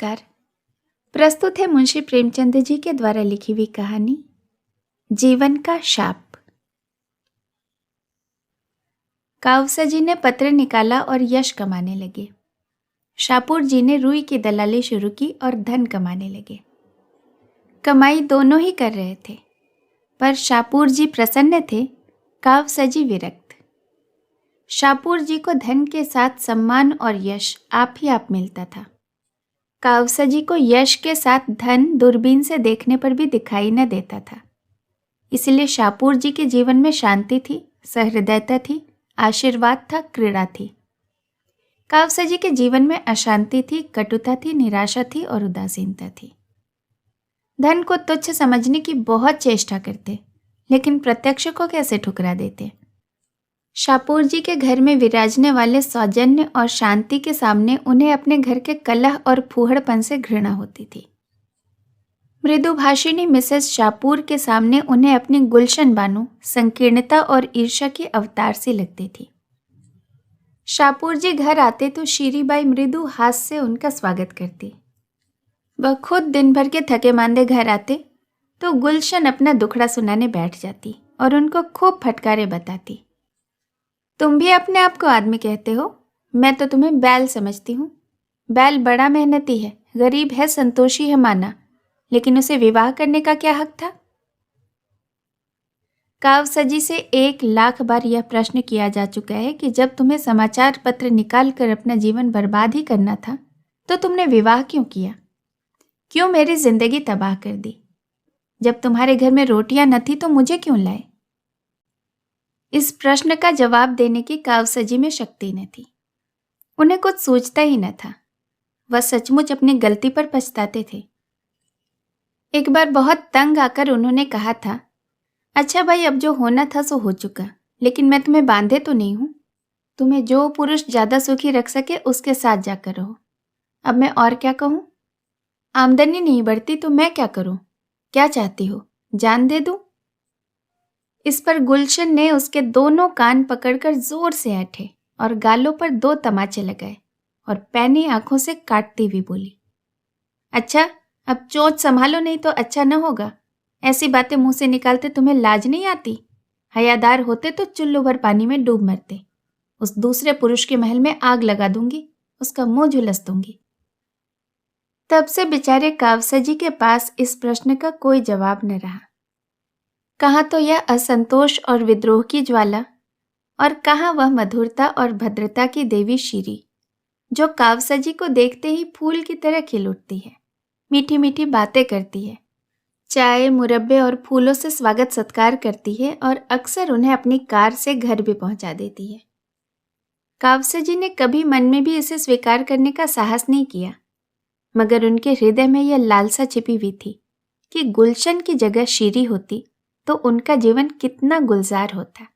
नमस्कार। प्रस्तुत है मुंशी प्रेमचंद जी के द्वारा लिखी हुई कहानी जीवन का शाप। कावसा जी ने पत्र निकाला और यश कमाने लगे। शाहपुर जी ने रुई की दलाली शुरू की और धन कमाने लगे। कमाई दोनों ही कर रहे थे, पर शाहपुर जी प्रसन्न थे, कावसा जी विरक्त। शाहपुर जी को धन के साथ सम्मान और यश आप ही आप मिलता था। कावसा जी को यश के साथ धन दूरबीन से देखने पर भी दिखाई न देता था। इसलिए शाहपुर जी के जीवन में शांति थी, सहृदयता थी, आशीर्वाद था, क्रीड़ा थी। कावसा जी के जीवन में अशांति थी, कटुता थी, निराशा थी और उदासीनता थी। धन को तुच्छ समझने की बहुत चेष्टा करते, लेकिन प्रत्यक्ष को कैसे ठुकरा देते। शाहपुर जी के घर में विराजने वाले सौजन्य और शांति के सामने उन्हें अपने घर के कलह और फूहड़पन से घृणा होती थी। मृदुभाषिणी मिसेस शाहपुर के सामने उन्हें अपनी गुलशन बानो संकीर्णता और ईर्ष्या की अवतार सी लगती थी। शाहपुर जी घर आते तो शीरीबाई मृदु हास्य से उनका स्वागत करती। वह खुद दिन भर के थके मांदे घर आते तो गुलशन अपना दुखड़ा सुनाने बैठ जाती और उनको खूब फटकारे बताती। तुम भी अपने आप को आदमी कहते हो, मैं तो तुम्हें बैल समझती हूँ। बैल बड़ा मेहनती है, गरीब है, संतोषी है माना, लेकिन उसे विवाह करने का क्या हक था। कावसा जी से 1,00,000 बार यह प्रश्न किया जा चुका है कि जब तुम्हें समाचार पत्र निकाल कर अपना जीवन बर्बाद ही करना था तो तुमने विवाह क्यों किया, क्यों मेरी जिंदगी तबाह कर दी। जब तुम्हारे घर में रोटियां न थी तो मुझे क्यों लाए। इस प्रश्न का जवाब देने की कावसा जी में शक्ति न थी। उन्हें कुछ सूझता ही न था। वह सचमुच अपनी गलती पर पछताते थे। एक बार बहुत तंग आकर उन्होंने कहा था, अच्छा भाई, अब जो होना था सो हो चुका, लेकिन मैं तुम्हें बांधे तो नहीं हूं। तुम्हें जो पुरुष ज्यादा सुखी रख सके उसके साथ जाकर रहो। अब मैं और क्या कहूं। आमदनी नहीं बढ़ती तो मैं क्या करूं। क्या चाहती हो, जान दे दूं। इस पर गुलशन ने उसके दोनों कान पकड़कर जोर से ऐंठे और गालों पर 2 तमाचे लगाए और पैनी आंखों से काटती हुई बोली, अच्छा, अब चोंच संभालो, नहीं तो अच्छा न होगा। ऐसी बातें मुंह से निकालते तुम्हें लाज नहीं आती। हयादार होते तो चुल्लू भर पानी में डूब मरते। उस दूसरे पुरुष के महल में आग लगा दूंगी, उसका मुंह झुलस दूंगी। तब से बेचारे कावसा जी के पास इस प्रश्न का कोई जवाब न रहा। कहाँ तो यह असंतोष और विद्रोह की ज्वाला, और कहाँ वह मधुरता और भद्रता की देवी शीरी, जो कावसा जी को देखते ही फूल की तरह खिल उठती है, मीठी मीठी बातें करती है, चाय, मुरब्बे और फूलों से स्वागत सत्कार करती है और अक्सर उन्हें अपनी कार से घर भी पहुंचा देती है। कावसा जी ने कभी मन में भी इसे स्वीकार करने का साहस नहीं किया, मगर उनके हृदय में यह लालसा छिपी हुई थी कि गुलशन की जगह शीरी होती तो उनका जीवन कितना गुलजार होता।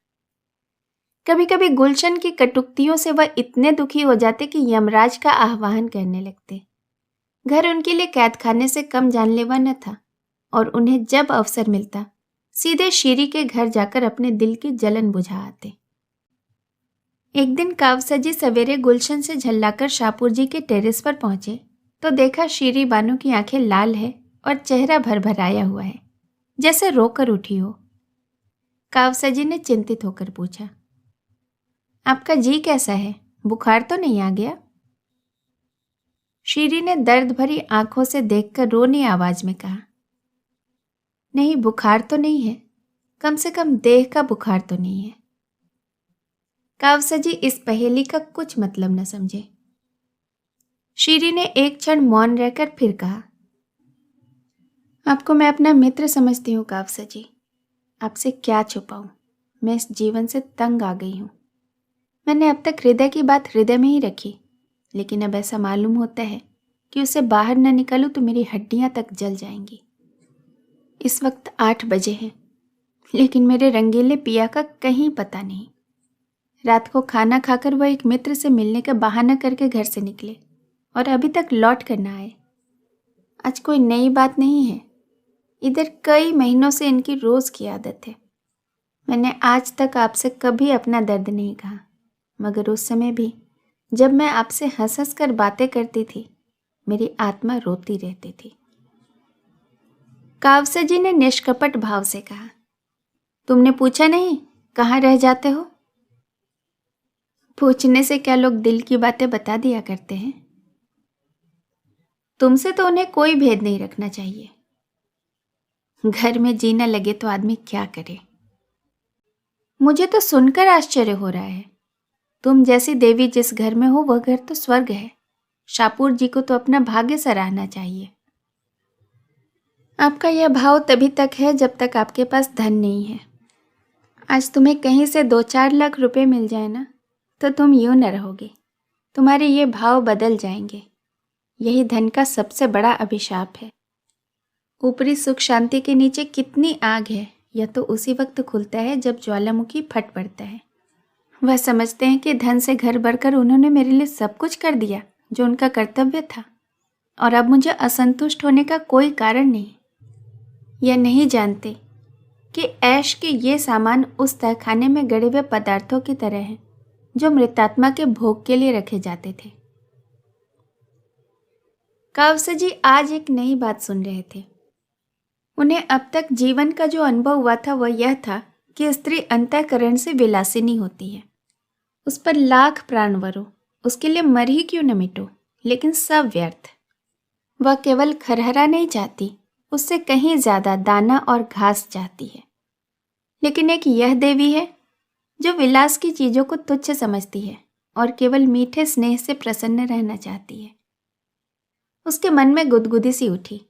कभी कभी गुलशन की कटुक्तियों से वह इतने दुखी हो जाते कि यमराज का आह्वान करने लगते। घर उनके लिए कैद खाने से कम जानलेवा न था और उन्हें जब अवसर मिलता सीधे शीरी के घर जाकर अपने दिल की जलन बुझा आते। एक दिन कावसा जी सवेरे गुलशन से झल्लाकर शाहपुर जी के टेरेस पर पहुंचे तो देखा शीरी बानो की आंखें लाल है और चेहरा भरभराया हुआ है, जैसे रोकर उठी हो। कावसा जी ने चिंतित होकर पूछा, आपका जी कैसा है, बुखार तो नहीं आ गया। शीरी ने दर्द भरी आंखों से देखकर रोनी आवाज में कहा, नहीं, बुखार तो नहीं है, कम से कम देह का बुखार तो नहीं है। कावसा जी इस पहेली का कुछ मतलब न समझे। शीरी ने एक क्षण मौन रहकर फिर कहा, आपको मैं अपना मित्र समझती हूँ कावसा जी, आपसे क्या छुपाऊं, मैं इस जीवन से तंग आ गई हूँ। मैंने अब तक हृदय की बात हृदय में ही रखी, लेकिन अब ऐसा मालूम होता है कि उसे बाहर न निकालूं तो मेरी हड्डियां तक जल जाएंगी। इस वक्त 8 बजे हैं, लेकिन मेरे रंगीले पिया का कहीं पता नहीं। रात को खाना खाकर वह एक मित्र से मिलने का बहाना करके घर से निकले और अभी तक लौट कर न आए। आज कोई नई बात नहीं है, इधर कई महीनों से इनकी रोज की आदत है। मैंने आज तक आपसे कभी अपना दर्द नहीं कहा, मगर उस समय भी जब मैं आपसे हंस हंस कर बातें करती थी मेरी आत्मा रोती रहती थी। कावसा जी ने निष्कपट भाव से कहा, तुमने पूछा नहीं कहाँ रह जाते हो? पूछने से क्या लोग दिल की बातें बता दिया करते हैं? तुमसे तो उन्हें कोई भेद नहीं रखना चाहिए। घर में जीना लगे तो आदमी क्या करे। मुझे तो सुनकर आश्चर्य हो रहा है। तुम जैसी देवी जिस घर में हो वह घर तो स्वर्ग है। शापूर जी को तो अपना भाग्य सराहना चाहिए। आपका यह भाव तभी तक है जब तक आपके पास धन नहीं है। आज तुम्हें कहीं से 2-4 लाख रुपए मिल जाए ना, तो तुम यूं न रहोगे। तुम्हारे ये भाव बदल जाएंगे। यही धन का सबसे बड़ा अभिशाप है। ऊपरी सुख शांति के नीचे कितनी आग है, यह तो उसी वक्त खुलता है जब ज्वालामुखी फट पड़ता है। वह समझते हैं कि धन से घर भरकर उन्होंने मेरे लिए सब कुछ कर दिया जो उनका कर्तव्य था, और अब मुझे असंतुष्ट होने का कोई कारण नहीं। यह नहीं जानते कि ऐश के ये सामान उस तहखाने में गड़े हुए पदार्थों की तरह हैं जो मृतात्मा के भोग के लिए रखे जाते थे। कावसा जी आज एक नई बात सुन रहे थे। उन्हें अब तक जीवन का जो अनुभव हुआ था वह यह था कि स्त्री अंतःकरण से विलासिनी होती है। उस पर लाख प्राण वरो, उसके लिए मर ही क्यों न मिटो, लेकिन सब व्यर्थ। वह केवल खरहरा नहीं चाहती, उससे कहीं ज्यादा दाना और घास चाहती है। लेकिन एक यह देवी है जो विलास की चीजों को तुच्छ समझती है और केवल मीठे स्नेह से प्रसन्न रहना चाहती है। उसके मन में गुदगुदी सी उठी।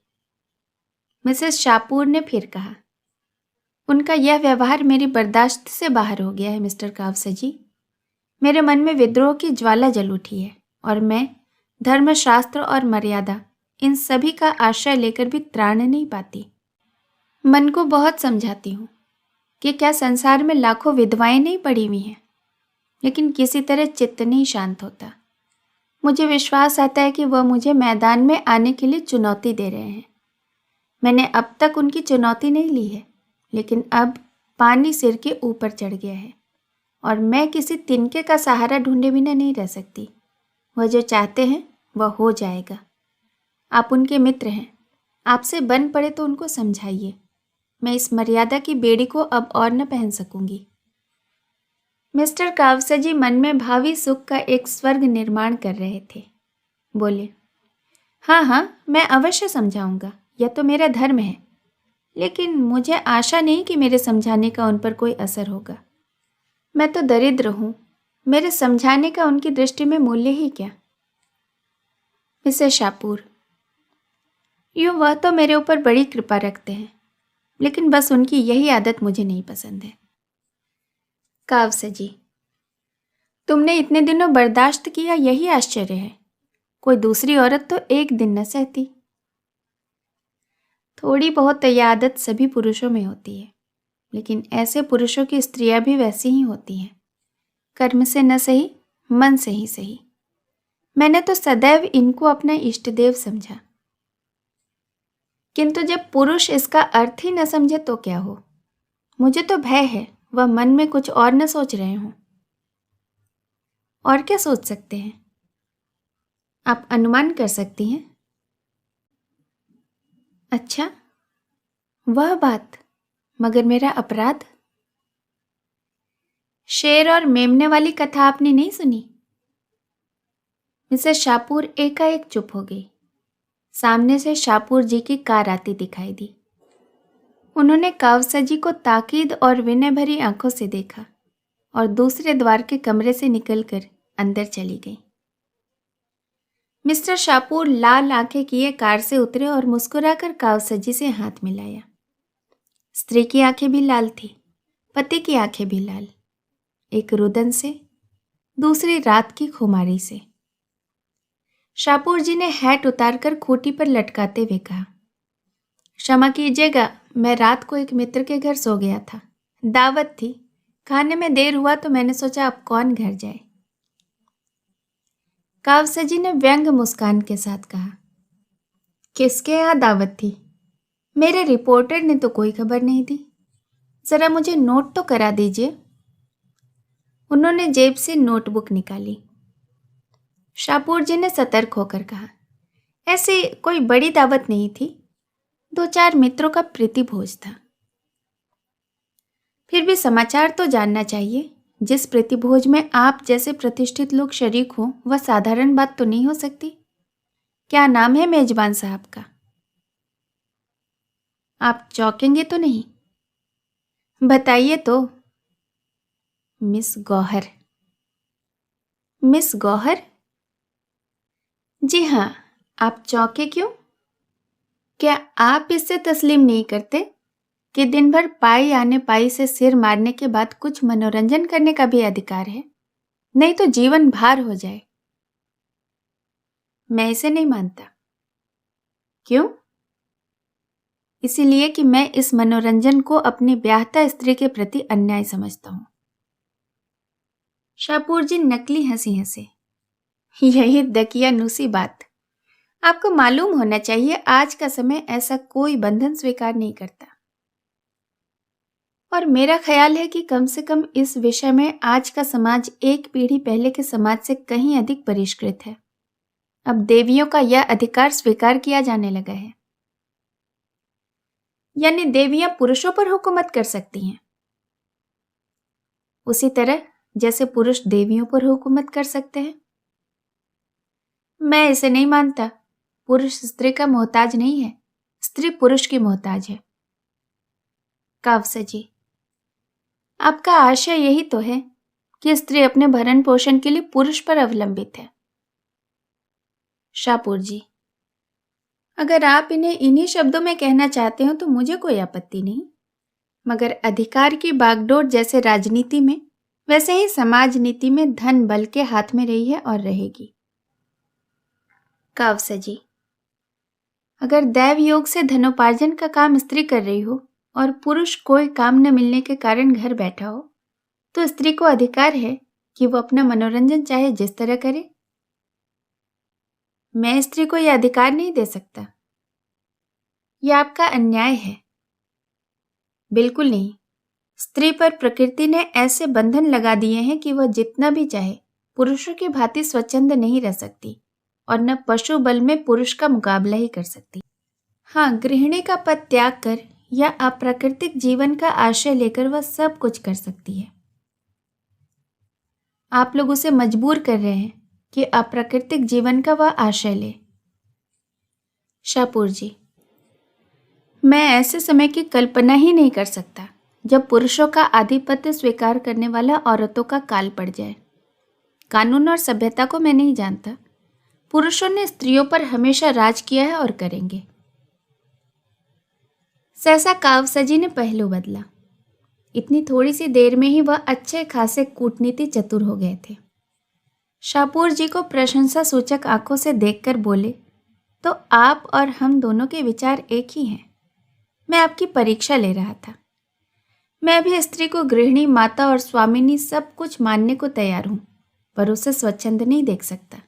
मिसेस शापूर ने फिर कहा, उनका यह व्यवहार मेरी बर्दाश्त से बाहर हो गया है मिस्टर कावसा जी। मेरे मन में विद्रोह की ज्वाला जल उठी है और मैं धर्मशास्त्र और मर्यादा इन सभी का आश्रय लेकर भी त्राण नहीं पाती। मन को बहुत समझाती हूँ कि क्या संसार में लाखों विधवाएं नहीं पड़ी हुई हैं, लेकिन किसी तरह चित्त नहीं शांत होता। मुझे विश्वास आता है कि वह मुझे मैदान में आने के लिए चुनौती दे रहे हैं। मैंने अब तक उनकी चुनौती नहीं ली है, लेकिन अब पानी सिर के ऊपर चढ़ गया है और मैं किसी तिनके का सहारा ढूंढे बिना नहीं रह सकती। वह जो चाहते हैं वह हो जाएगा। आप उनके मित्र हैं, आपसे बन पड़े तो उनको समझाइए। मैं इस मर्यादा की बेड़ी को अब और न पहन सकूंगी। मिस्टर कावसा जी मन में भावी सुख का एक स्वर्ग निर्माण कर रहे थे। बोले, हाँ, मैं अवश्य समझाऊंगा, यह तो मेरा धर्म है, लेकिन मुझे आशा नहीं कि मेरे समझाने का उन पर कोई असर होगा। मैं तो दरिद्र हूँ, मेरे समझाने का उनकी दृष्टि में मूल्य ही क्या। मिसेस शापूर, यूँ वह तो मेरे ऊपर बड़ी कृपा रखते हैं, लेकिन बस उनकी यही आदत मुझे नहीं पसंद है। कावसा जी, तुमने इतने दिनों बर्दाश्त किया यही आश्चर्य है। कोई दूसरी औरत तो एक दिन न सहती। थोड़ी बहुत यह आदत सभी पुरुषों में होती है, लेकिन ऐसे पुरुषों की स्त्रियां भी वैसी ही होती हैं। कर्म से न सही, मन से ही सही। मैंने तो सदैव इनको अपना इष्ट देव समझा, किंतु जब पुरुष इसका अर्थ ही न समझे तो क्या हो। मुझे तो भय है वह मन में कुछ और न सोच रहे हों। और क्या सोच सकते हैं? आप अनुमान कर सकती हैं। अच्छा, वह बात, मगर मेरा अपराध? शेर और मेमने वाली कथा आपने नहीं सुनी? मिसेस शापूर एकाएक चुप हो गई। सामने से शापूर जी की कार आती दिखाई दी। उन्होंने कावसा जी को ताकीद और विनय भरी आंखों से देखा और दूसरे द्वार के कमरे से निकलकर अंदर चली गई। मिस्टर शापूर लाल आंखें किए कार से उतरे और मुस्कुराकर कावसा जी से हाथ मिलाया। स्त्री की आंखें भी लाल थी, पति की आंखें भी लाल, एक रुदन से, दूसरी रात की खुमारी से। शापूर जी ने हैट उतारकर खूंटी पर लटकाते हुए कहा, क्षमा कीजिएगा, मैं रात को एक मित्र के घर सो गया था। दावत थी, खाने में देर हुआ तो मैंने सोचा अब कौन घर जाए। कावसा जी ने व्यंग मुस्कान के साथ कहा, किसके यहाँ दावत थी? मेरे रिपोर्टर ने तो कोई खबर नहीं दी। जरा मुझे नोट तो करा दीजिए। उन्होंने जेब से नोटबुक निकाली। शापूर जी ने सतर्क होकर कहा, ऐसी कोई बड़ी दावत नहीं थी, 2-4 मित्रों का प्रीति भोज था। फिर भी समाचार तो जानना चाहिए। जिस प्रीति भोज में आप जैसे प्रतिष्ठित लोग शरीक हों, वह साधारण बात तो नहीं हो सकती। क्या नाम है मेजबान साहब का? आप चौंकेंगे तो नहीं? बताइए तो। मिस गौहर। मिस गौहर? जी हाँ। आप चौंके क्यों? क्या आप इससे तस्लीम नहीं करते कि दिन भर पाई आने पाई से सिर मारने के बाद कुछ मनोरंजन करने का भी अधिकार है? नहीं तो जीवन भार हो जाए। मैं इसे नहीं मानता। क्यों? इसीलिए कि मैं इस मनोरंजन को अपनी ब्याहता स्त्री के प्रति अन्याय समझता हूं। शाहपुर जी नकली हंसी हंसे। यही दकियानूसी बात। आपको मालूम होना चाहिए, आज का समय ऐसा कोई बंधन स्वीकार नहीं करता। और मेरा ख्याल है कि कम से कम इस विषय में आज का समाज एक पीढ़ी पहले के समाज से कहीं अधिक परिष्कृत है। अब देवियों का यह अधिकार स्वीकार किया जाने लगा है। यानी देवियां पुरुषों पर हुकूमत कर सकती हैं, उसी तरह जैसे पुरुष देवियों पर हुकूमत कर सकते हैं। मैं इसे नहीं मानता। पुरुष स्त्री का मोहताज नहीं है, स्त्री पुरुष की मोहताज है। कावसा जी, आपका आशय यही तो है कि स्त्री अपने भरण पोषण के लिए पुरुष पर अवलंबित है। शाहपुर जी, अगर आप इन्हें इन्हीं शब्दों में कहना चाहते हो तो मुझे कोई आपत्ति नहीं, मगर अधिकार की बागडोर जैसे राजनीति में, वैसे ही समाज नीति में धन बल के हाथ में रही है और रहेगी। कावसा जी, अगर दैव योग से धनोपार्जन का काम स्त्री कर रही हो और पुरुष कोई काम न मिलने के कारण घर बैठा हो, तो स्त्री को अधिकार है कि वो अपना मनोरंजन चाहे जिस तरह करे। मैं स्त्री को यह अधिकार नहीं दे सकता। यह आपका अन्याय है। बिल्कुल नहीं। स्त्री पर प्रकृति ने ऐसे बंधन लगा दिए हैं कि वह जितना भी चाहे पुरुषों की भांति स्वच्छंद नहीं रह सकती और न पशु बल में पुरुष का मुकाबला ही कर सकती। हाँ, गृहिणी का पद त्याग कर या अप्राकृतिक जीवन का आश्रय लेकर वह सब कुछ कर सकती है। आप लोग उसे मजबूर कर रहे हैं कि अप्राकृतिक जीवन का वह आश्रय ले। शाहपुर जी, मैं ऐसे समय की कल्पना ही नहीं कर सकता जब पुरुषों का आधिपत्य स्वीकार करने वाला औरतों का काल पड़ जाए। कानून और सभ्यता को मैं नहीं जानता। पुरुषों ने स्त्रियों पर हमेशा राज किया है और करेंगे। सहसा कावसा जी ने पहलू बदला। इतनी थोड़ी सी देर में ही वह अच्छे खासे कूटनीति चतुर हो गए थे। शाहपुर जी को प्रशंसा सूचक आंखों से देखकर बोले, तो आप और हम दोनों के विचार एक ही हैं। मैं आपकी परीक्षा ले रहा था। मैं भी स्त्री को गृहिणी, माता और स्वामिनी सब कुछ मानने को तैयार हूं, पर उसे स्वच्छंद नहीं देख सकता।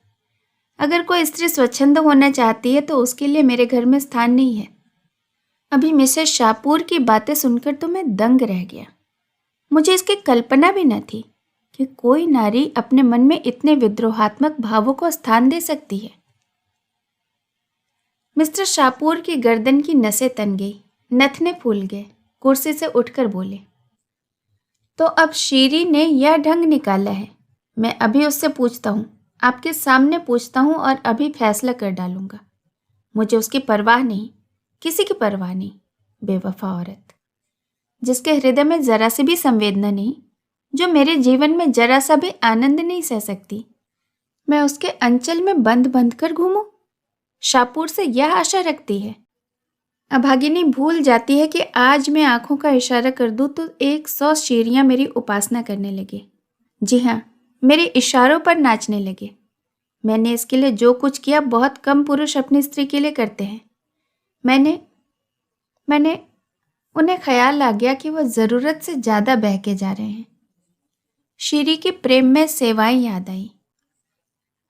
अगर कोई स्त्री स्वच्छंद होना चाहती है तो उसके लिए मेरे घर में स्थान नहीं है। अभी मिसेस शाहपुर की बातें सुनकर तो मैं दंग रह गया। मुझे इसकी कल्पना भी न थी कि कोई नारी अपने मन में इतने विद्रोहात्मक भावों को स्थान दे सकती है। मिस्टर शाहपुर की गर्दन की नसें तन गई, नथने फूल गए। कुर्सी से उठकर बोले, तो अब शीरी ने यह ढंग निकाला है। मैं अभी उससे पूछता हूँ, आपके सामने पूछता हूँ और अभी फैसला कर डालूंगा। मुझे उसकी परवाह नहीं, किसी की परवाह नहीं। बेवफा औरत, जिसके हृदय में जरा सी भी संवेदना नहीं, जो मेरे जीवन में जरा सा भी आनंद नहीं सह सकती, मैं उसके अंचल में बंद बंद कर घूमूं? शाहपुर से यह आशा रखती है। अभागिनी भूल जाती है कि आज मैं आंखों का इशारा कर दूं तो 100 शीरियां मेरी उपासना करने लगे। जी हाँ, मेरे इशारों पर नाचने लगे। मैंने इसके लिए जो कुछ किया बहुत कम पुरुष अपनी स्त्री के लिए करते हैं। मैंने उन्हें ख्याल आ गया कि वह जरूरत से ज्यादा बहके जा रहे हैं। शीरी के प्रेम में सेवाएं याद आई।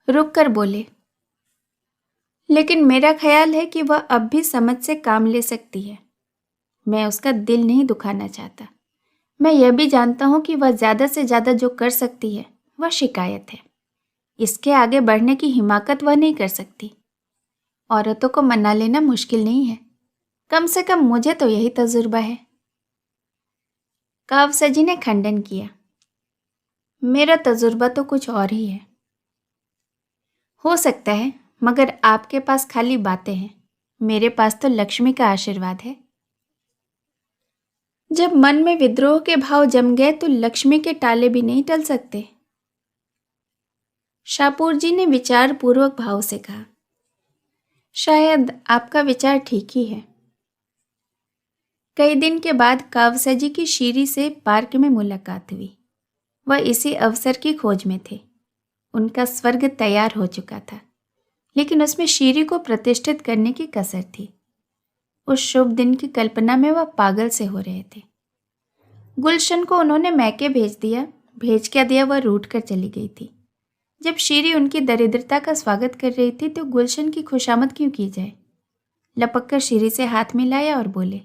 रुक कर बोले, लेकिन मेरा ख्याल है कि वह अब भी समझ से काम ले सकती है। मैं उसका दिल नहीं दुखाना चाहता। मैं यह भी जानता हूं कि वह ज्यादा से ज्यादा जो कर सकती है वह शिकायत है। इसके आगे बढ़ने की हिमाकत वह नहीं कर सकती। औरतों को मना लेना मुश्किल नहीं है, कम से कम मुझे तो यही तजुर्बा है। कावसजी ने खंडन किया, मेरा तजुर्बा तो कुछ और ही है। हो सकता है, मगर आपके पास खाली बातें हैं, मेरे पास तो लक्ष्मी का आशीर्वाद है। जब मन में विद्रोह के भाव जम गए तो लक्ष्मी के टाले भी नहीं टल सकते। शाहपुर जी ने विचार पूर्वक भाव से कहा, शायद आपका विचार ठीक ही है। कई दिन के बाद कावसजी की शीरी से पार्क में मुलाकात हुई। वह इसी अवसर की खोज में थे। उनका स्वर्ग तैयार हो चुका था, लेकिन उसमें शीरी को प्रतिष्ठित करने की कसर थी। उस शुभ दिन की कल्पना में वह पागल से हो रहे थे। गुलशन को उन्होंने मैके भेज क्या दिया वह रूठ कर चली गई थी। जब शीरी उनकी दरिद्रता का स्वागत कर रही थी तो गुलशन की खुशामद क्यों की जाए। लपक कर शीरी से हाथ मिलाया और बोले,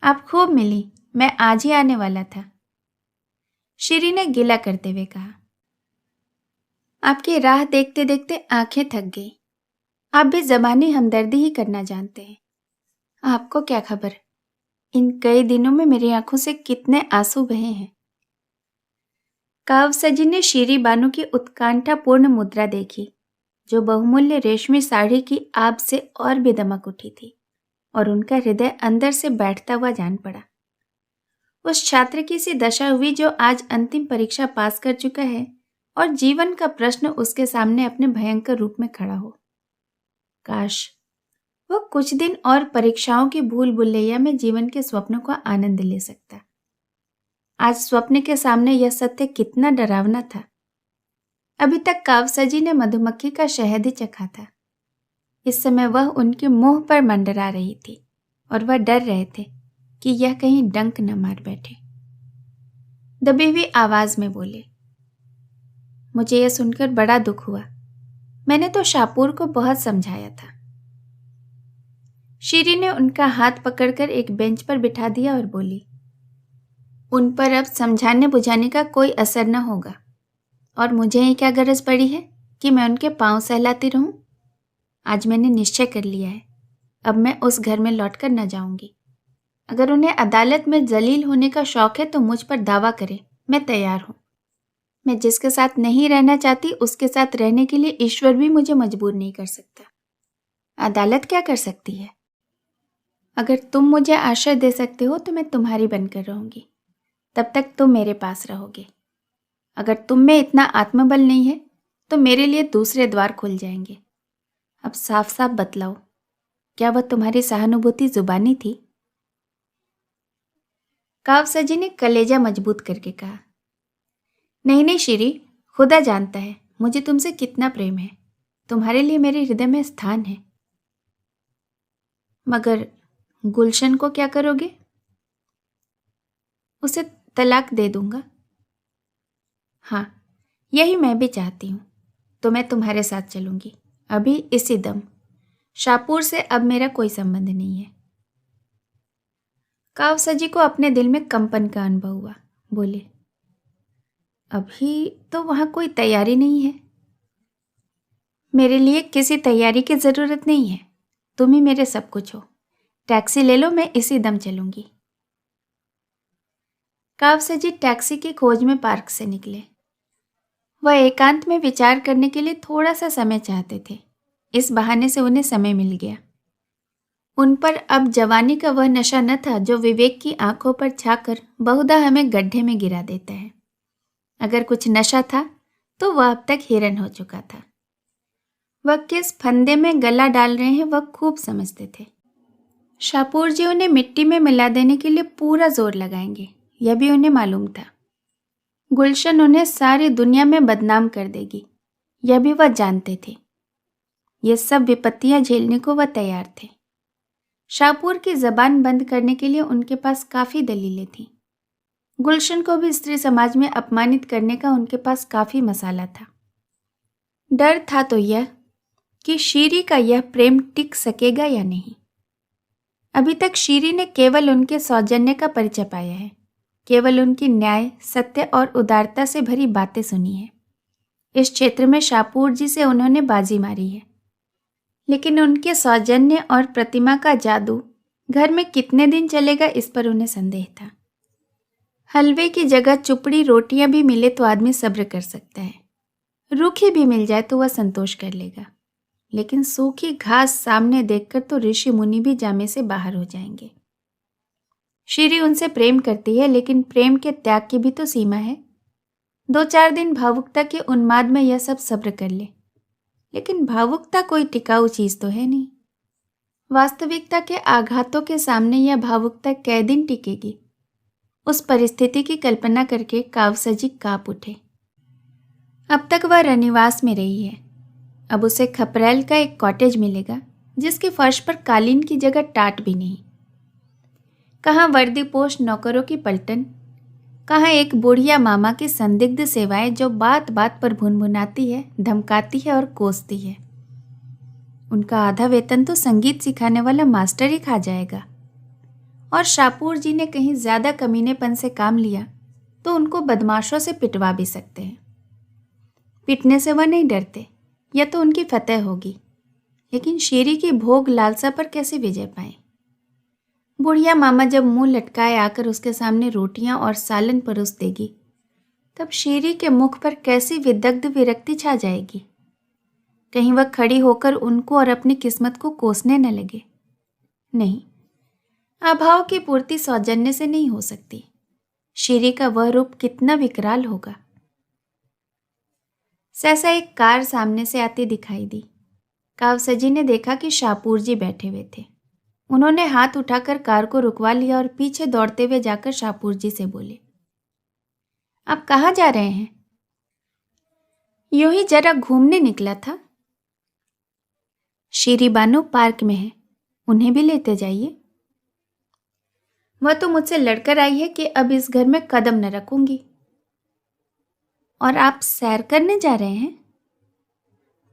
आप खूब मिली, मैं आज ही आने वाला था। शीरी ने गिला करते हुए कहा, आपकी राह देखते देखते आंखें थक गई। आप भी ज़बानी हमदर्दी ही करना जानते हैं। आपको क्या खबर, इन कई दिनों में मेरी आंखों से कितने आंसू बहे हैं। कावसजी ने शीरी बानो की उत्कंठापूर्ण मुद्रा देखी, जो बहुमूल्य रेशमी साड़ी की आब से और भी दमक उठी थी, और उनका हृदय अंदर से बैठता हुआ जान पड़ा। उस छात्र की सी दशा हुई जो आज अंतिम परीक्षा पास कर चुका है और जीवन का प्रश्न उसके सामने अपने भयंकर रूप में खड़ा हो। काश वह कुछ दिन और परीक्षाओं की भूल भुलैया में जीवन के स्वप्नों का आनंद ले सकता। आज स्वप्न के सामने यह सत्य कितना डरावना था। अभी तक कावसजी ने मधुमक्खी का शहद ही चखा था। इस समय वह उनके मुंह पर मंडरा रही थी और वह डर रहे थे कि यह कहीं डंक न मार बैठे। दबी हुई आवाज में बोले, मुझे यह सुनकर बड़ा दुख हुआ। मैंने तो शाहपुर को बहुत समझाया था। शीरी ने उनका हाथ पकड़कर एक बेंच पर बिठा दिया और बोली, उन पर अब समझाने बुझाने का कोई असर न होगा, और मुझे ही क्या गरज पड़ी है कि मैं उनके पांव सहलाती रहूं। आज मैंने निश्चय कर लिया है, अब मैं उस घर में लौटकर न जाऊंगी। अगर उन्हें अदालत में जलील होने का शौक है तो मुझ पर दावा करें, मैं तैयार हूं। मैं जिसके साथ नहीं रहना चाहती उसके साथ रहने के लिए ईश्वर भी मुझे मजबूर नहीं कर सकता। अदालत क्या कर सकती है? अगर तुम मुझे आश्रय दे सकते हो तो मैं तुम्हारी बनकर रहूंगी, तब तक तुम मेरे पास रहोगे। अगर तुम में इतना आत्मबल नहीं है तो मेरे लिए दूसरे द्वार खुल जाएंगे। अब साफ साफ बतलाओ, क्या वह तुम्हारी सहानुभूति जुबानी थी? कावसजी ने कलेजा मजबूत करके कहा, नहीं नहीं शीरी, खुदा जानता है मुझे तुमसे कितना प्रेम है। तुम्हारे लिए मेरे हृदय में स्थान है। मगर गुलशन को क्या करोगे? उसे तलाक दे दूंगा। हाँ, यही मैं भी चाहती हूँ, तो मैं तुम्हारे साथ चलूंगी, अभी इसी दम। शाहपुर से अब मेरा कोई संबंध नहीं है। कावसजी को अपने दिल में कंपन का अनुभव हुआ। बोले, अभी तो वहां कोई तैयारी नहीं है। मेरे लिए किसी तैयारी की जरूरत नहीं है, तुम ही मेरे सब कुछ हो। टैक्सी ले लो, मैं इसी दम चलूंगी। कावसजी टैक्सी की खोज में पार्क से निकले। वह एकांत में विचार करने के लिए थोड़ा सा समय चाहते थे। इस बहाने से उन्हें समय मिल गया। उन पर अब जवानी का वह नशा न था जो विवेक की आंखों पर छाकर बहुधा हमें गड्ढे में गिरा देता है। अगर कुछ नशा था तो वह अब तक हिरन हो चुका था। वह किस फंदे में गला डाल रहे हैं वह खूब समझते थे। शाहपुर जी उन्हें मिट्टी में मिला देने के लिए पूरा जोर लगाएंगे, यह भी उन्हें मालूम था। गुलशन उन्हें सारी दुनिया में बदनाम कर देगी, यह भी वह जानते थे। ये सब विपत्तियां झेलने को वह तैयार थे। शाहपुर की जबान बंद करने के लिए उनके पास काफी दलीलें थीं। गुलशन को भी स्त्री समाज में अपमानित करने का उनके पास काफी मसाला था। डर था तो यह कि शीरी का यह प्रेम टिक सकेगा या नहीं। अभी तक शीरी ने केवल उनके सौजन्य का परिचय पाया है, केवल उनकी न्याय, सत्य और उदारता से भरी बातें सुनी है। इस क्षेत्र में शाहपुर जी से उन्होंने बाजी मारी है। लेकिन उनके सौजन्य और प्रतिमा का जादू घर में कितने दिन चलेगा, इस पर उन्हें संदेह था। हलवे की जगह चुपड़ी रोटियां भी मिले तो आदमी सब्र कर सकता है, रूखी भी मिल जाए तो वह संतोष कर लेगा, लेकिन सूखी घास सामने देखकर तो ऋषि मुनि भी जामे से बाहर हो जाएंगे। श्री उनसे प्रेम करती है, लेकिन प्रेम के त्याग की भी तो सीमा है। 2-4 दिन भावुकता के उन्माद में यह सब सब्र कर ले, लेकिन भावुकता कोई टिकाऊ चीज तो है नहीं। वास्तविकता के आघातों के सामने यह भावुकता कै दिन टिकेगी? उस परिस्थिति की कल्पना करके कावसजी कांप उठे। अब तक वह रनिवास में रही है, अब उसे खपरेल का एक कॉटेज मिलेगा जिसकी फर्श पर कालीन की जगह टाट भी नहीं। कहाँ वर्दीपोश नौकरों की पलटन, कहाँ एक बुढ़िया मामा की संदिग्ध सेवाएं जो बात बात पर भुनभुनाती है, धमकाती है और कोसती है। उनका आधा वेतन तो संगीत सिखाने वाला मास्टर ही खा जाएगा, और शापूर जी ने कहीं ज्यादा कमीनेपन से काम लिया तो उनको बदमाशों से पिटवा भी सकते हैं। पिटने से वह नहीं डरते, यह तो उनकी फतेह होगी, लेकिन शेरी की भोग लालसा पर कैसे विजय पाए? बुढ़िया मामा जब मुंह लटकाए आकर उसके सामने रोटियां और सालन परोस देगी, तब शेरी के मुख पर कैसी विदग्ध विरक्ति छा जाएगी। कहीं वह खड़ी होकर उनको और अपनी किस्मत को कोसने न लगे। नहीं, अभाव की पूर्ति सौजन्य से नहीं हो सकती। शेरी का वह रूप कितना विकराल होगा। सहसा एक कार सामने से आती दिखाई दी। कावसजी ने देखा कि शापूर जी बैठे हुए थे। उन्होंने हाथ उठाकर कार को रुकवा लिया और पीछे दौड़ते हुए जाकर शापूर जी से बोले, आप कहाँ जा रहे हैं? यूं ही जरा घूमने निकला था। शीरी बानो पार्क में है, उन्हें भी लेते जाइए। वह तो मुझसे लड़कर आई है कि अब इस घर में कदम न रखूंगी। और आप सैर करने जा रहे हैं?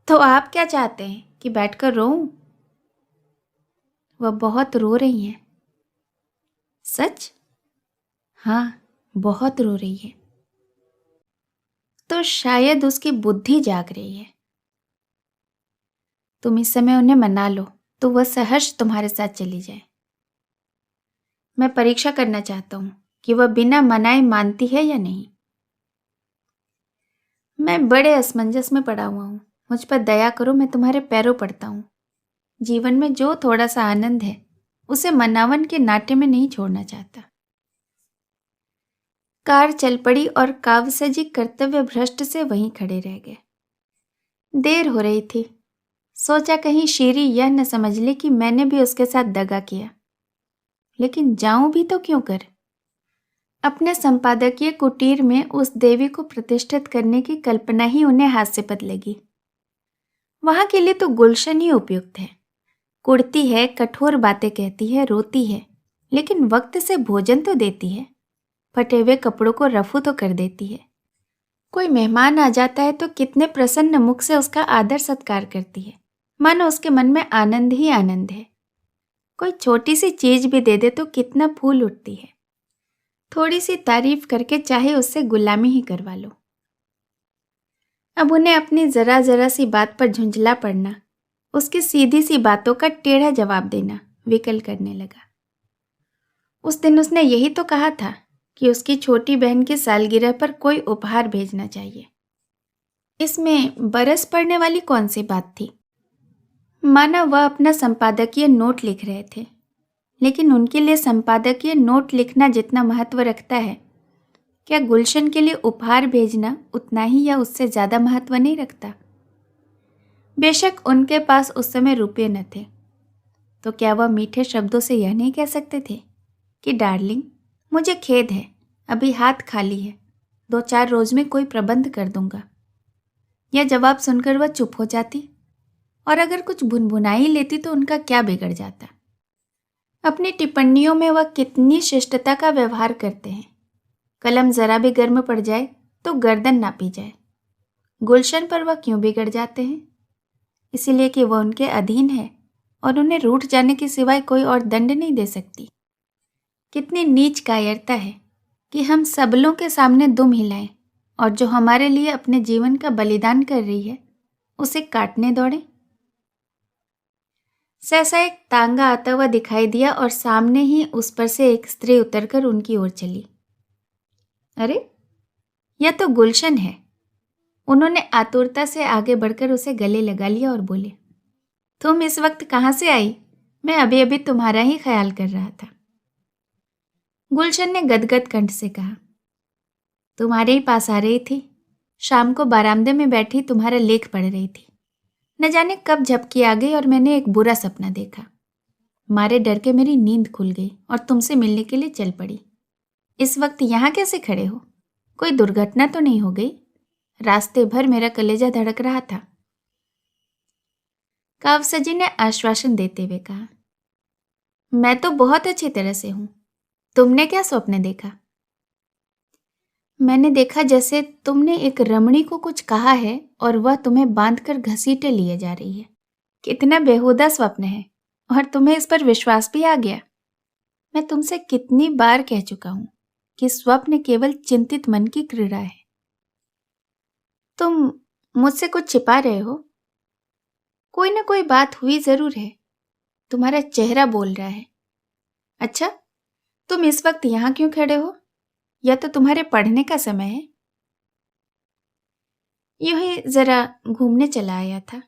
तो आप क्या चाहते हैं कि बैठकर रोऊं? वह बहुत रो रही हैं। सच? हाँ, बहुत रो रही है। तो शायद उसकी बुद्धि जाग रही है। तुम इस समय उन्हें मना लो तो वह सहर्ष तुम्हारे साथ चली जाए। मैं परीक्षा करना चाहता हूं कि वह बिना मनाए मानती है या नहीं। मैं बड़े असमंजस में पड़ा हुआ हूं, मुझ पर दया करो, मैं तुम्हारे पैरों पड़ता हूं। जीवन में जो थोड़ा सा आनंद है उसे मनावन के नाट्य में नहीं छोड़ना चाहता। कार चल पड़ी और कावसजी कर्तव्य भ्रष्ट से वहीं खड़े रह गए। देर हो रही थी, सोचा कहीं शेरी यह न समझ ले कि मैंने भी उसके साथ दगा किया, लेकिन जाऊं भी तो क्यों कर? अपने संपादकीय कुटीर में उस देवी को प्रतिष्ठित करने की कल्पना ही उन्हें हास्यपद लगी। वहां के लिए तो गुलशन ही उपयुक्त है। कुड़ती है, कठोर बातें कहती है, रोती है, लेकिन वक्त से भोजन तो देती है, फटे हुए कपड़ों को रफू तो कर देती है। कोई मेहमान आ जाता है तो कितने प्रसन्न मुख से उसका आदर सत्कार करती है, मानो उसके मन में आनंद ही आनंद है। कोई छोटी सी चीज भी दे दे तो कितना फूल उठती है। थोड़ी सी तारीफ करके चाहे उससे गुलामी ही करवा लो। अब उन्हें अपनी जरा जरा सी बात पर झुंझला पड़ना, उसकी सीधी सी बातों का टेढ़ा जवाब देना विकल करने लगा। उस दिन उसने यही तो कहा था कि उसकी छोटी बहन की सालगिरह पर कोई उपहार भेजना चाहिए। इसमें बरस पड़ने वाली कौन सी बात थी? माना वह अपना संपादकीय नोट लिख रहे थे, लेकिन उनके लिए संपादकीय नोट लिखना जितना महत्व रखता है, क्या गुलशन के लिए उपहार भेजना उतना ही या उससे ज्यादा महत्व नहीं रखता? बेशक उनके पास उस समय रुपये न थे, तो क्या वह मीठे शब्दों से यह नहीं कह सकते थे कि डार्लिंग, मुझे खेद है, अभी हाथ खाली है, 2-4 रोज में कोई प्रबंध कर दूंगा। यह जवाब सुनकर वह चुप हो जाती, और अगर कुछ भुनभुनाई लेती तो उनका क्या बिगड़ जाता। अपनी टिप्पणियों में वह कितनी शिष्टता का व्यवहार करते हैं। कलम जरा भी गर्म पड़ जाए तो गर्दन नापी जाए। गुलशन पर वह क्यों बिगड़ जाते हैं? इसीलिए कि वह उनके अधीन है और उन्हें रूठ जाने के सिवाय कोई और दंड नहीं दे सकती। कितनी नीच कायरता है कि हम सबलों के सामने दुम हिलाएं और जो हमारे लिए अपने जीवन का बलिदान कर रही है उसे काटने दौड़ें। सहसा एक तांगा आता हुआ दिखाई दिया और सामने ही उस पर से एक स्त्री उतरकर उनकी ओर चली। अरे, यह तो गुलशन है। उन्होंने आतुरता से आगे बढ़कर उसे गले लगा लिया और बोले, तुम इस वक्त कहाँ से आई? मैं अभी अभी तुम्हारा ही ख्याल कर रहा था। गुलशन ने गदगद कंठ से कहा, तुम्हारे ही पास आ रही थी। शाम को बरामदे में बैठी तुम्हारा लेख पढ़ रही थी। न जाने कब झपकी आ गई और मैंने एक बुरा सपना देखा। मारे डर के मेरी नींद खुल गई और तुमसे मिलने के लिए चल पड़ी। इस वक्त यहाँ कैसे खड़े हो? कोई दुर्घटना तो नहीं हो गई? रास्ते भर मेरा कलेजा धड़क रहा था। कावसजी ने आश्वासन देते हुए कहा, मैं तो बहुत अच्छी तरह से हूं। तुमने क्या स्वप्न देखा? मैंने देखा जैसे तुमने एक रमणी को कुछ कहा है और वह तुम्हें बांधकर घसीटे लिए जा रही है। कितना बेहुदा स्वप्न है और तुम्हें इस पर विश्वास भी आ गया। मैं तुमसे कितनी बार कह चुका हूं कि स्वप्न केवल चिंतित मन की क्रीड़ा है। तुम मुझसे कुछ छिपा रहे हो। कोई ना कोई बात हुई जरूर है। तुम्हारा चेहरा बोल रहा है। अच्छा, तुम इस वक्त यहां क्यों खड़े हो? या तो तुम्हारे पढ़ने का समय है? यूं ही जरा घूमने चला आया था।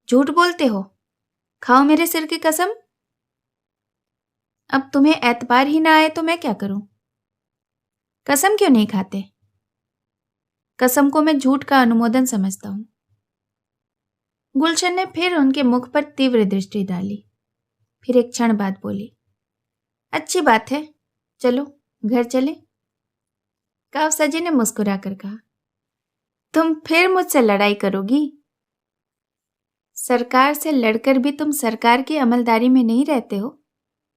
झूठ बोलते हो। खाओ मेरे सिर की कसम। अब तुम्हें एतबार ही ना आए तो मैं क्या करूं? कसम क्यों नहीं खाते? कसम को मैं झूठ का अनुमोदन समझता हूं। गुलशन ने फिर उनके मुख पर तीव्र दृष्टि डाली। फिर एक क्षण बाद बोली, अच्छी बात है, चलो घर चले। कावसजी ने मुस्कुराकर कहा, तुम फिर मुझसे लड़ाई करोगी? सरकार से लड़कर भी तुम सरकार की अमलदारी में नहीं रहते हो।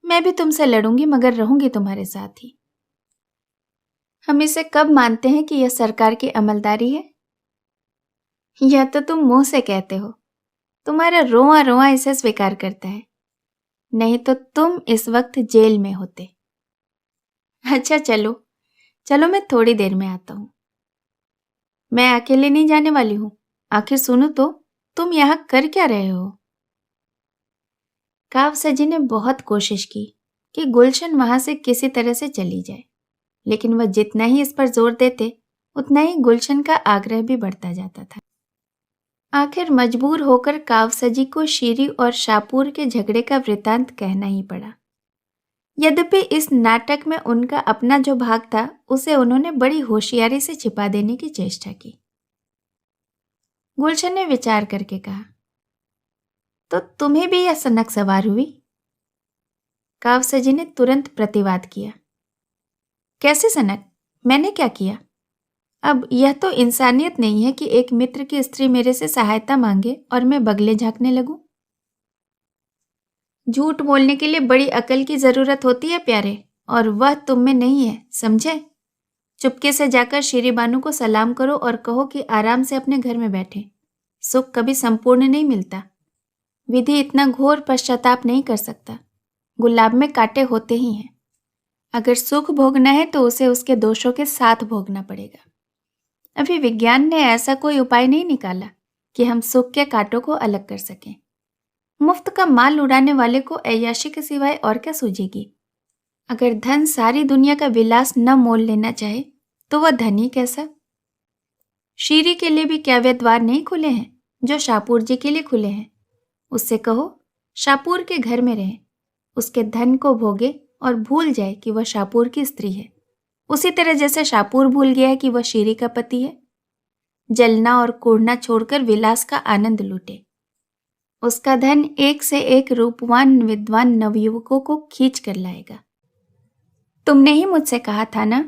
मैं भी तुमसे लड़ूंगी, मगर रहूंगी तुम्हारे साथ ही। हम इसे कब मानते हैं कि यह सरकार की अमलदारी है? यह तो तुम मुंह से कहते हो। तुम्हारा रोआ रोआ इसे स्वीकार करता है। नहीं तो तुम इस वक्त जेल में होते। अच्छा, चलो चलो, मैं थोड़ी देर में आता हूं। मैं अकेले नहीं जाने वाली हूं। आखिर सुनो तो, तुम यहां कर क्या रहे हो? कावसजी ने बहुत कोशिश की कि गुलशन वहां से किसी तरह से चली जाए, लेकिन वह जितना ही इस पर जोर देते उतना ही गुलशन का आग्रह भी बढ़ता जाता था। आखिर मजबूर होकर कावसजी को शीरी और शापूर के झगड़े का वृतांत कहना ही पड़ा। यद्यपि इस नाटक में उनका अपना जो भाग था उसे उन्होंने बड़ी होशियारी से छिपा देने की चेष्टा की। गुलशन ने विचार करके कहा, तो तुम्हें भी यह सनक सवार हुई? कावसजी ने तुरंत प्रतिवाद किया, कैसे सनक? मैंने क्या किया? अब यह तो इंसानियत नहीं है कि एक मित्र की स्त्री मेरे से सहायता मांगे और मैं बगले झांकने लगूं। झूठ बोलने के लिए बड़ी अकल की जरूरत होती है प्यारे, और वह तुम में नहीं है, समझे? चुपके से जाकर श्री बानू को सलाम करो और कहो कि आराम से अपने घर में बैठे। सुख कभी संपूर्ण नहीं मिलता। विधि इतना घोर पश्चाताप नहीं कर सकता। गुलाब में कांटे होते ही हैं। अगर सुख भोगना है तो उसे उसके दोषों के साथ भोगना पड़ेगा। अभी विज्ञान ने ऐसा कोई उपाय नहीं निकाला कि हम सुख के कांटों को अलग कर सकें। मुफ्त का माल उड़ाने वाले को ऐयाशी के सिवाय और क्या सूझेगी? अगर धन सारी दुनिया का विलास न मोल लेना चाहे तो वह धनी कैसा? शीरी के लिए भी क्या वे द्वार नहीं खुले हैं जो शापूर जी के लिए खुले हैं? उससे कहो शापूर के घर में रहे, उसके धन को भोगे और भूल जाए कि वह शापूर की स्त्री है, उसी तरह जैसे शापूर भूल गया है कि वह शीरी का पति है। जलना और कूड़ना छोड़कर विलास का आनंद लूटे। उसका धन एक से एक रूपवान विद्वान नवयुवकों को खींच कर लाएगा। तुमने ही मुझसे कहा था ना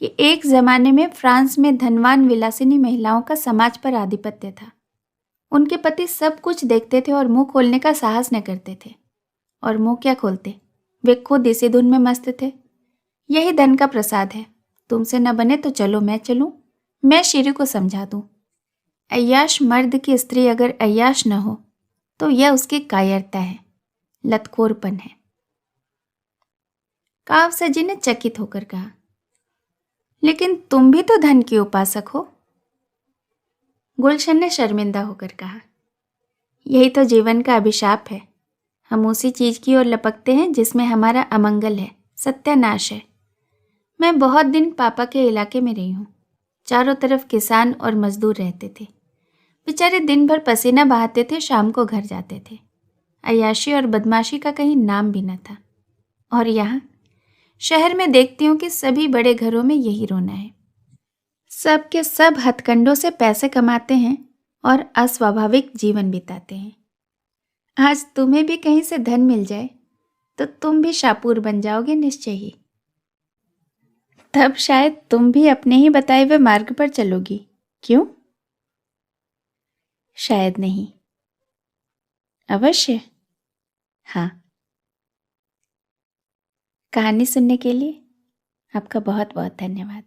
कि एक जमाने में फ्रांस में धनवान विलासिनी महिलाओं का समाज पर आधिपत्य था। उनके पति सब कुछ देखते थे और मुंह खोलने का साहस न करते थे। और मुंह क्या खोलते, वे खुद इसी धुन में मस्त थे। यही धन का प्रसाद है। तुमसे न बने तो चलो मैं चलूं, मैं शीरी को समझा दूं। अय्याश मर्द की स्त्री अगर अय्याश न हो तो यह उसकी कायरता है, लतखोरपन है। कावसजी ने चकित होकर कहा, लेकिन तुम भी तो धन की उपासक हो। गुलशन ने शर्मिंदा होकर कहा, यही तो जीवन का अभिशाप है। हम उसी चीज की ओर लपकते हैं जिसमें हमारा अमंगल है, सत्यानाश है। मैं बहुत दिन पापा के इलाके में रही हूँ। चारों तरफ किसान और मजदूर रहते थे। बेचारे दिन भर पसीना बहाते थे, शाम को घर जाते थे। अय्याशी और बदमाशी का कहीं नाम भी न था। और यहाँ शहर में देखती हूँ कि सभी बड़े घरों में यही रोना है। सब के सब हथकंडों से पैसे कमाते हैं और अस्वाभाविक जीवन बिताते हैं। आज तुम्हें भी कहीं से धन मिल जाए तो तुम भी शापूर बन जाओगे निश्चय ही। तब शायद तुम भी अपने ही बताए हुए मार्ग पर चलोगी। क्यों? शायद नहीं, अवश्य। हाँ। कहानी सुनने के लिए आपका बहुत बहुत धन्यवाद।